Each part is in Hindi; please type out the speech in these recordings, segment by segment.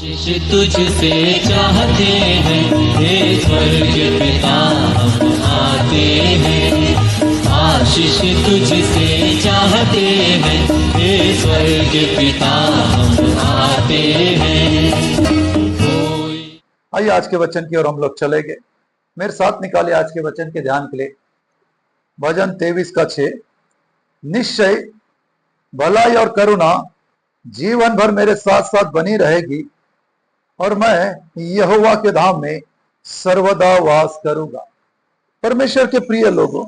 आशीष तुझसे चाहते हैं, हे स्वर्ग पिता हम आते हैं। आशीष तुझसे चाहते हैं, हे स्वर्ग पिता हम आते हैं। आइए आज के वचन की ओर हम लोग चले गए। मेरे साथ निकाले आज के वचन के ध्यान के लिए भजन 23:6। निश्चय भलाई और करुणा जीवन भर मेरे साथ साथ बनी रहेगी और मैं यहोवा के धाम में सर्वदा वास करूंगा। परमेश्वर के प्रिय लोगों,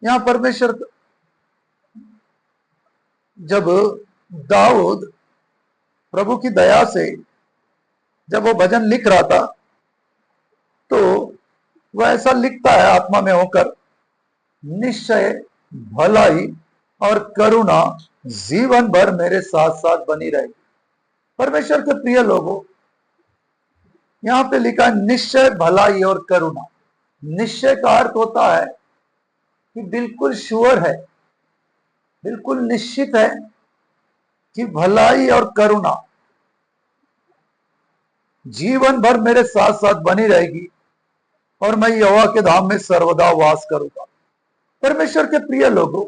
यहां परमेश्वर जब दाऊद प्रभु की दया से जब वो भजन लिख रहा था तो वह ऐसा लिखता है आत्मा में होकर, निश्चय भलाई और करुणा जीवन भर मेरे साथ साथ बनी रहेगी। परमेश्वर के प्रिय लोगों, यहां पे लिखा है निश्चय भलाई और करुणा। निश्चय का अर्थ होता है कि बिल्कुल श्योर है, बिल्कुल निश्चित है कि भलाई और करुणा जीवन भर मेरे साथ साथ बनी रहेगी और मैं यहोवा के धाम में सर्वदा वास करूंगा। परमेश्वर के प्रिय लोगों,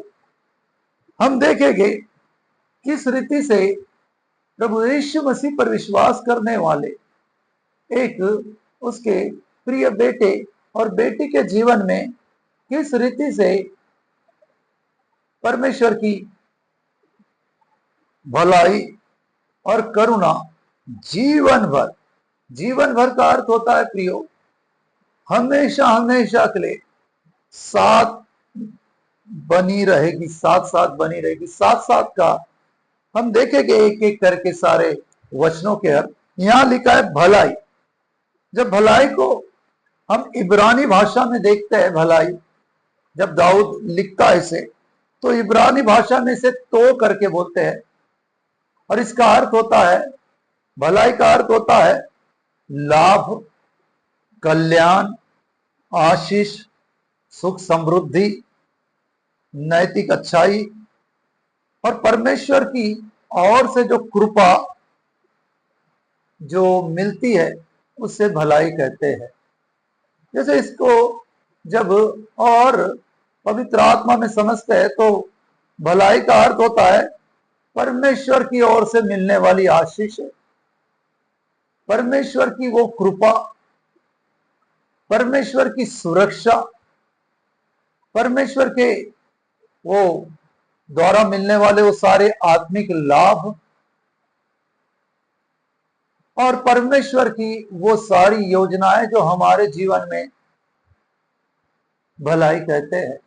हम देखेंगे किस रीति से प्रभु यीशु मसीह पर विश्वास करने वाले एक उसके प्रिय बेटे और बेटी के जीवन में किस रीति से परमेश्वर की भलाई और करुणा जीवन भर का अर्थ होता है प्रियो, हमेशा हमेशा के लिए साथ बनी रहेगी, साथ साथ बनी रहेगी। साथ साथ का हम देखेंगे एक एक करके सारे वचनों के अर्थ। यहां लिखा है भलाई। जब भलाई को हम इब्रानी भाषा में देखते हैं, भलाई जब दाऊद लिखता है इसे तो इब्रानी भाषा में से तो करके बोलते हैं और इसका अर्थ होता है, भलाई का अर्थ होता है लाभ, कल्याण, आशीष, सुख समृद्धि, नैतिक अच्छाई और परमेश्वर की ओर से जो कृपा जो मिलती है उससे भलाई कहते हैं। जैसे इसको जब और पवित्र आत्मा में समझते हैं तो भलाई का अर्थ होता है परमेश्वर की ओर से मिलने वाली आशीष, परमेश्वर की वो कृपा, परमेश्वर की सुरक्षा, परमेश्वर के वो द्वारा मिलने वाले वो सारे आत्मिक लाभ और परमेश्वर की वो सारी योजनाएं जो हमारे जीवन में भलाई कहते हैं।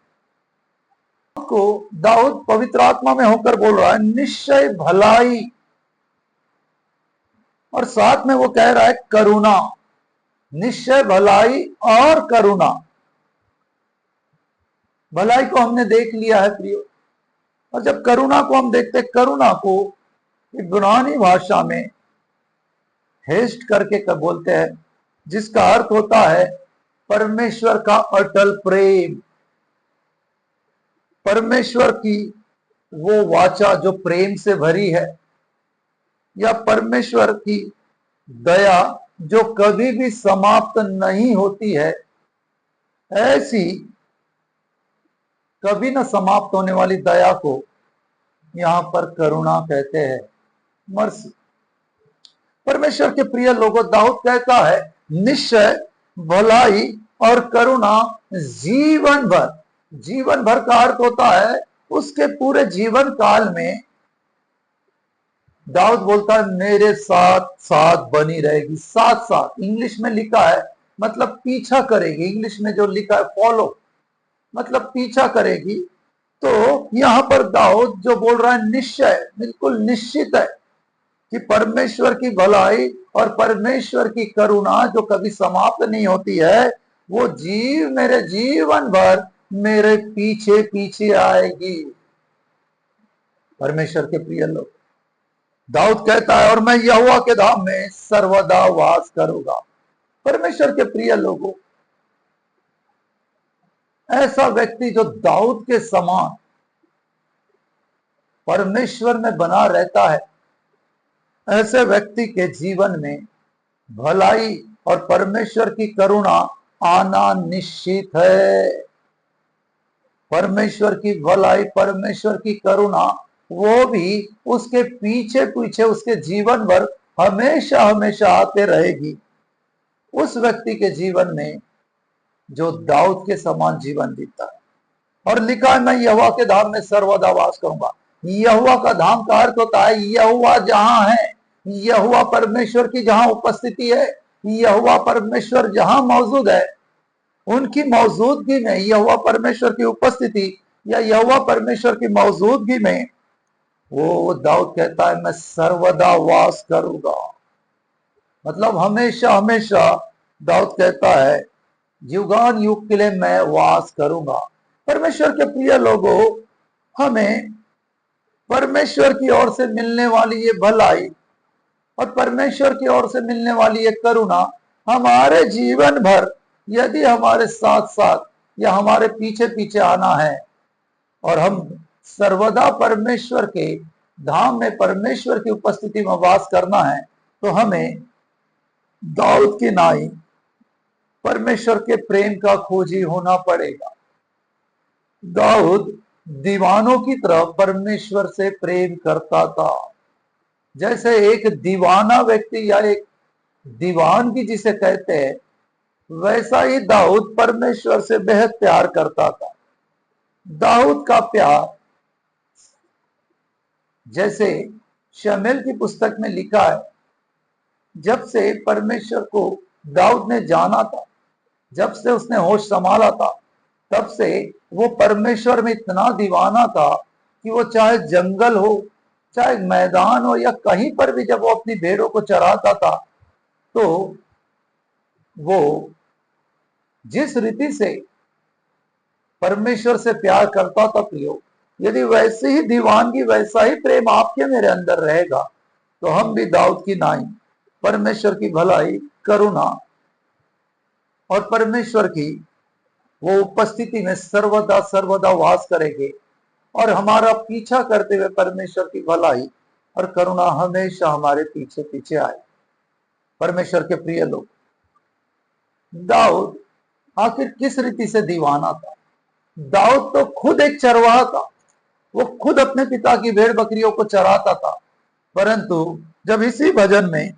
को दाऊद पवित्र आत्मा में होकर बोल रहा है निश्चय भलाई और साथ में वो कह रहा है करुणा। निश्चय भलाई और करुणा। भलाई को हमने देख लिया है प्रियो, और जब करुणा को हम देखते, करुणा को इब्रानी भाषा में हेस्ट करके कब बोलते हैं, जिसका अर्थ होता है परमेश्वर का अटल प्रेम, परमेश्वर की वो वाचा जो प्रेम से भरी है, या परमेश्वर की दया जो कभी भी समाप्त नहीं होती है, ऐसी कभी न समाप्त होने वाली दया को यहां पर करुणा कहते हैं, मर्सी। परमेश्वर के प्रिय लोगों, दाऊद कहता है निश्चय भलाई और करुणा जीवन भर। जीवन भर का अर्थ होता है उसके पूरे जीवन काल में दाऊद बोलता है मेरे साथ साथ बनी रहेगी। साथ साथ इंग्लिश में लिखा है मतलब पीछा करेगी, इंग्लिश में जो लिखा है फॉलो मतलब पीछा करेगी। तो यहां पर दाऊद जो बोल रहा है निश्चय, बिल्कुल निश्चित है कि परमेश्वर की भलाई और परमेश्वर की करुणा जो कभी समाप्त नहीं होती है, वो मेरे जीवन भर मेरे पीछे पीछे आएगी। परमेश्वर के प्रिय लोग, दाऊद कहता है और मैं यहोवा के धाम में सर्वदा वास करूंगा। परमेश्वर के प्रिय लोगों, ऐसा व्यक्ति जो दाऊद के समान परमेश्वर में बना रहता है, ऐसे व्यक्ति के जीवन में भलाई और परमेश्वर की करुणा आना निश्चित है। परमेश्वर की भलाई, परमेश्वर की करुणा वो भी उसके पीछे पीछे उसके जीवन भर हमेशा हमेशा आते रहेगी। उस व्यक्ति के जीवन में जो दाऊद के समान जीवन जीता है। और लिखा है, मैं यहोवा के धाम में सर्वदा वास करूंगा। यहोवा का धाम का अर्थ होता है यहोवा जहां है, यहोवा परमेश्वर की जहां उपस्थिति है, यहोवा परमेश्वर जहां मौजूद है, उनकी मौजूदगी में, यहोवा परमेश्वर की उपस्थिति या यहोवा परमेश्वर की मौजूदगी में वो दाऊद कहता है मैं सर्वदा वास करूंगा। मतलब हमेशा हमेशा दाऊद कहता है युगान युग के लिए मैं वास करूंगा। परमेश्वर के प्रिय लोगों, हमें परमेश्वर की ओर से मिलने वाली ये भलाई और परमेश्वर की ओर से मिलने वाली ये करुणा हमारे जीवन भर यदि हमारे साथ साथ या हमारे पीछे पीछे आना है और हम सर्वदा परमेश्वर के धाम में परमेश्वर की उपस्थिति में वास करना है, तो हमें दाऊद की नाई परमेश्वर के प्रेम का खोजी होना पड़ेगा। दाऊद दीवानों की तरह परमेश्वर से प्रेम करता था। जैसे एक दीवाना व्यक्ति या एक दीवानगी जिसे कहते हैं, वैसा ही दाऊद परमेश्वर से बेहद प्यार करता था। दाऊद का प्यार, जैसे शमूएल की पुस्तक में लिखा है, जब से परमेश्वर को दाऊद ने जाना था, जब से उसने होश संभाला था, तब से वो परमेश्वर में इतना दीवाना था कि वो चाहे जंगल हो, चाहे मैदान हो या कहीं पर भी जब वो अपनी भेड़ों को चराता था, तो वो जिस रीति से परमेश्वर से प्यार करता था प्रियो, यदि वैसी ही दीवानगी, वैसा ही प्रेम आपके मेरे अंदर रहेगा, तो हम भी दाऊद की नाई परमेश्वर की भलाई, करुणा और परमेश्वर की वो उपस्थिति में सर्वदा सर्वदा वास करेंगे और हमारा पीछा करते हुए परमेश्वर की भलाई और करुणा हमेशा हमारे पीछे पीछे आए। परमेश्वर के प्रिय लोग, दाऊद आखिर किस रीति से दीवाना था? दाऊद तो खुद एक चरवाहा था, वो खुद अपने पिता की भेड़ बकरियों को चराता था। परंतु जब इसी भजन में,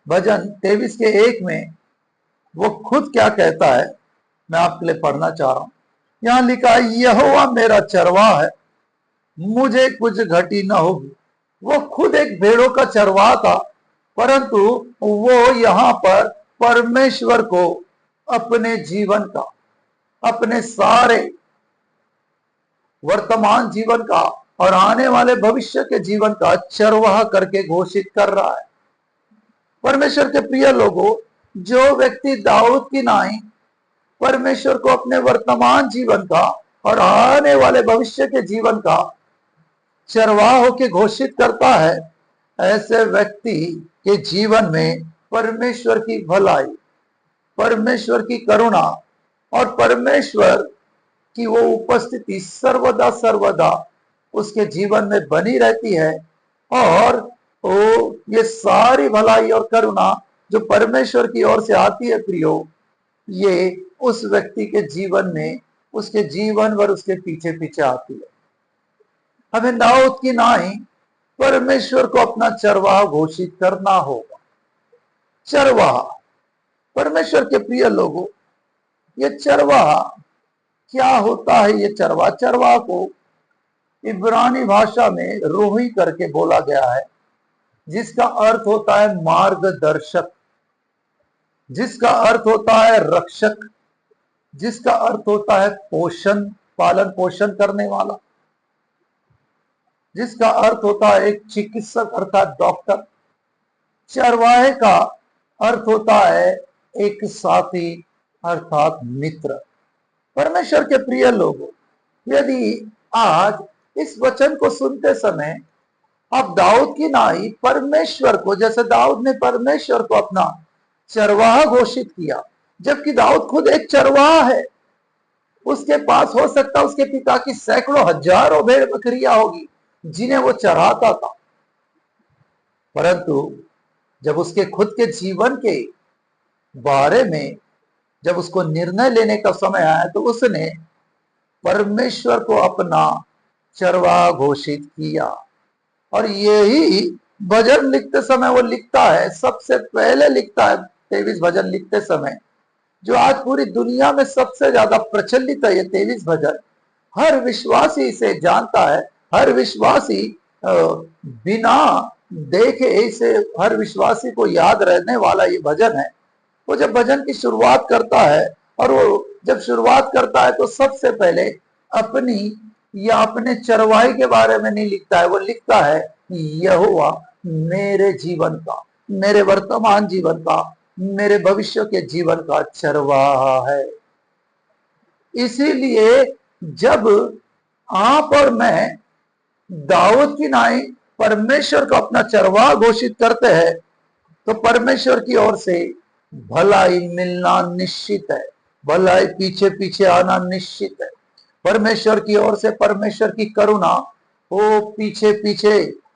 भजन 23 के 1 में वो खुद क्या कहता है, मैं आपके लिए पढ़ना चाह रहा हूं। यहां लिखा है, यहोवा मेरा चरवाहा है, मुझे कुछ घटी न होगी। वो खुद एक भेड़ों का चरवाहा था, परंतु वो यहां पर परमेश्वर को अपने जीवन का, अपने सारे वर्तमान जीवन का और आने वाले भविष्य के जीवन का चरवाहा करके घोषित कर रहा है। परमेश्वर के प्रिय लोगों, जो व्यक्ति दाऊद की नाई परमेश्वर को अपने वर्तमान जीवन का और आने वाले भविष्य के जीवन का चरवाहा होकर घोषित करता है, ऐसे व्यक्ति के जीवन में परमेश्वर की भलाई, परमेश्वर की करुणा और परमेश्वर की वो उपस्थिति सर्वदा सर्वदा उसके जीवन में बनी रहती है। और वो ये सारी भलाई और करुणा जो परमेश्वर की ओर से आती है प्रियो, ये उस व्यक्ति के जीवन में, उसके जीवन भर उसके पीछे पीछे आती है। हमें दाऊद की नाई परमेश्वर को अपना चरवाहा घोषित करना होगा। चरवाहा, परमेश्वर के प्रिय लोगों, ये चरवाहा क्या होता है? ये चरवाहा, चरवाहा को इब्रानी भाषा में रोही करके बोला गया है, जिसका अर्थ होता है मार्गदर्शक, जिसका अर्थ होता है रक्षक, जिसका अर्थ होता है पोषण, पालन पोषण करने वाला, जिसका अर्थ होता है एक चिकित्सक अर्थात डॉक्टर। चरवाहे का अर्थ होता है एक साथी अर्थात मित्र। परमेश्वर के प्रिय लोगों, यदि आज इस वचन को सुनते समय आप दाऊद की नाई परमेश्वर को, जैसे दाऊद ने परमेश्वर को अपना चरवाहा घोषित किया, जबकि दाऊद खुद एक चरवाहा है, उसके पास हो सकता है उसके पिता की सैकड़ों हजारों भेड़ बकरियां होगी जिन्हें वो चराता था। परंतु जब उसके खुद के जीवन के बारे में जब उसको निर्णय लेने का समय आया तो उसने परमेश्वर को अपना चरवाहा घोषित किया। और यही भजन लिखते समय वो लिखता है, सबसे पहले लिखता है 23 भजन लिखते समय, जो आज पूरी दुनिया में सबसे ज्यादा प्रचलित है। ये 23 भजन हर विश्वासी इसे जानता है, हर विश्वासी बिना देखे इसे हर विश्वासी को याद रहने वाला ये भजन है। वो जब भजन की शुरुआत करता है, और वो जब शुरुआत करता है तो सबसे पहले अपनी या अपने चरवाही के बारे में नहीं लिखता है, वो लिखता है यहोवा मेरे जीवन का, मेरे वर्तमान जीवन का, मेरे भविष्य के जीवन का चरवाहा है। इसीलिए जब आप और मैं दाऊद की नाई परमेश्वर को अपना चरवाहा घोषित करते हैं तो परमेश्वर की ओर से भलाई मिलना निश्चित है, भलाई पीछे पीछे आना निश्चित है। परमेश्वर की ओर से परमेश्वर की करुणा वो पीछे पीछे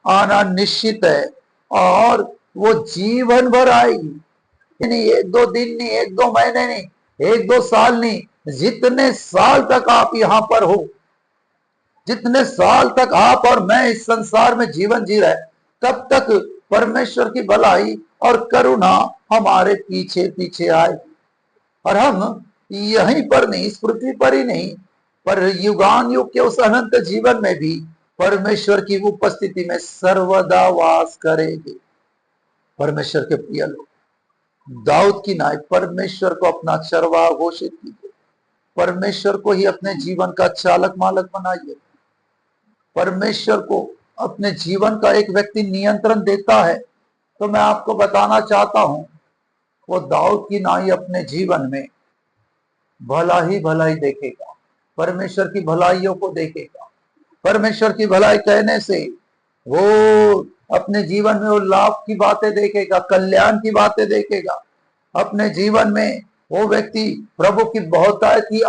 आना निश्चित है, और वो जीवन भर आएगी। नहीं, एक दो दिन नहीं, एक दो महीने नहीं, एक दो साल नहीं, जितने साल तक आप यहां पर हो, जितने साल तक आप और मैं इस संसार में जीवन जी रहे, तब तक परमेश्वर की भलाई और करुणा हमारे पीछे पीछे आएगी। और हम यहीं पर नहीं, इस पृथ्वी पर ही नहीं, पर युगान युग के उस अनंत जीवन में भी परमेश्वर की उपस्थिति में सर्वदा वास करेंगे। परमेश्वर के प्रिय लोग, दाऊद की नाई परमेश्वर को अपना चरवाहा घोषित कीजिए, परमेश्वर को ही अपने जीवन का चालक मालक बनाइए। परमेश्वर को अपने जीवन का एक व्यक्ति नियंत्रण देता है तो मैं आपको बताना चाहता हूं, वो दाऊद की नाई अपने जीवन में भला ही भलाई देखेगा, परमेश्वर की भलाइयों को देखेगा। परमेश्वर की भलाई कहने से वो अपने जीवन में वो लाभ की बातें देखेगा, कल्याण की बातें देखेगा। अपने जीवन में वो व्यक्ति प्रभु की बहुतायत की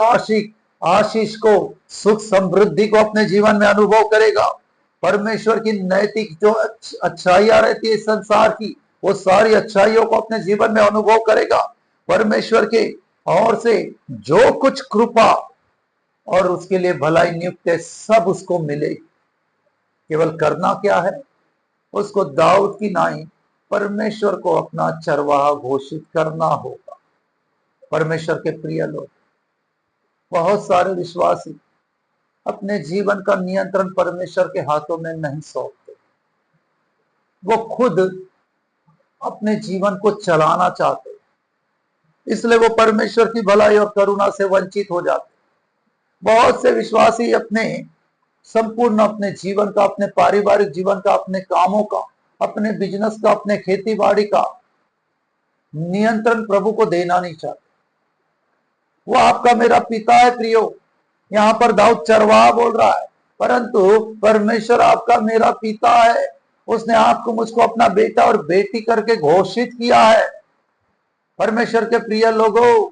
आशीष को, सुख समृद्धि को अपने जीवन में अनुभव करेगा। परमेश्वर की नैतिक जो अच्छाइयां रहती है संसार की, वो सारी अच्छाइयों को अपने जीवन में अनुभव करेगा। परमेश्वर के ओर से जो कुछ कृपा और उसके लिए भलाई नियुक्त है, सब उसको मिलेगी। केवल करना क्या है, उसको दाऊद की नाई परमेश्वर को अपना चरवाहा घोषित करना होगा। परमेश्वर के प्रिय लोग, बहुत सारे विश्वासी अपने जीवन का नियंत्रण परमेश्वर के हाथों में नहीं सौंपते। वो खुद अपने जीवन को चलाना चाहते, इसलिए वो परमेश्वर की भलाई और करुणा से वंचित हो जाते। बहुत से विश्वासी अपने संपूर्ण अपने जीवन का, अपने पारिवारिक जीवन का, अपने कामों का, अपने बिजनेस का, अपने खेती बाड़ी का नियंत्रण प्रभु को देना नहीं चाहते। वो आपका मेरा पिता है प्रियो, यहां पर दाऊद चरवाहा बोल रहा है, परंतु परमेश्वर आपका मेरा पिता है। उसने आपको मुझको अपना बेटा और बेटी करके घोषित किया है। परमेश्वर के प्रिय लोगों,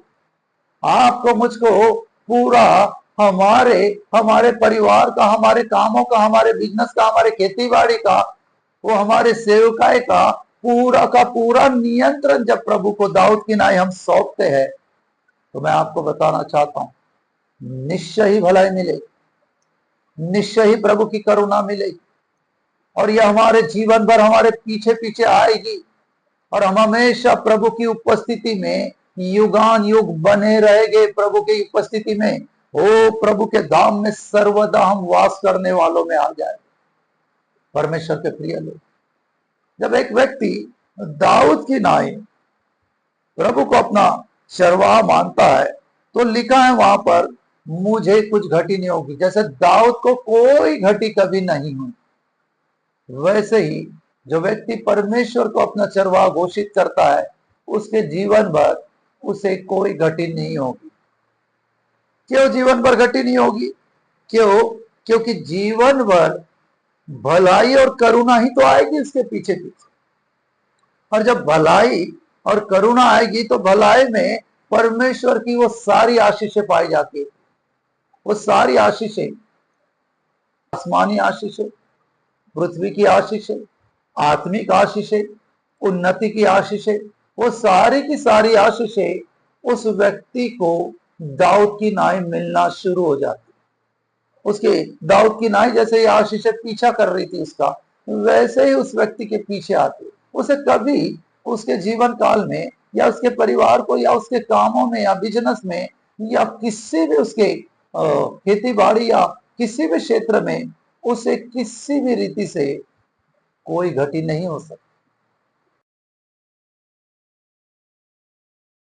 आपको मुझको पूरा हमारे परिवार का, हमारे कामों का, हमारे बिजनेस का, हमारे खेती बाड़ी का, वो हमारे सेवकाई का पूरा नियंत्रण जब प्रभु को दाऊद की नाई हम सौंपते हैं तो मैं आपको बताना चाहता हूं, निश्चय ही भलाई मिलेगी, निश्चय ही प्रभु की करुणा मिलेगी, और यह हमारे जीवन भर हमारे पीछे पीछे आएगी, और हम हमेशा प्रभु की उपस्थिति में युगान युग बने रहेंगे। प्रभु की उपस्थिति में, ओ प्रभु के धाम में सर्वदा हम वास करने वालों में आ जाए। परमेश्वर के प्रिय लोग, जब एक व्यक्ति दाऊद की नाई प्रभु को अपना चरवाहा मानता है तो लिखा है वहां पर, मुझे कुछ घटी नहीं होगी। जैसे दाऊद को कोई घटी कभी नहीं हुई, वैसे ही जो व्यक्ति परमेश्वर को अपना चरवाहा घोषित करता है, उसके जीवन भर उसे कोई घटी नहीं होगी। क्यों जीवन भर घटी नहीं होगी? क्योंकि जीवन भर भलाई और करुणा ही तो आएगी उसके पीछे पीछे। और जब भलाई और करुणा आएगी तो भलाई में परमेश्वर की वो सारी आशीषें पाई जाती है। वो सारी आशीषें, आसमानी आशीषें, पृथ्वी की आशीषें, आत्मिक आशीषें, उन्नति की आशीषें, वो सारी की सारी आशीषें उस व्यक्ति को दाऊद की नाई मिलना शुरू हो जाती। उसके दाऊद की नाई जैसे ये आशीषें पीछा कर रही थी उसका, वैसे ही उस व्यक्ति के पीछे आती। उसे कभी उसके जीवन काल में या उसके परिवार को या उसके कामों में या बिजनेस में या किसी भी उसके खेती बाड़ी या किसी भी क्षेत्र में उसे किसी भी रीति से कोई घटी नहीं हो सकती।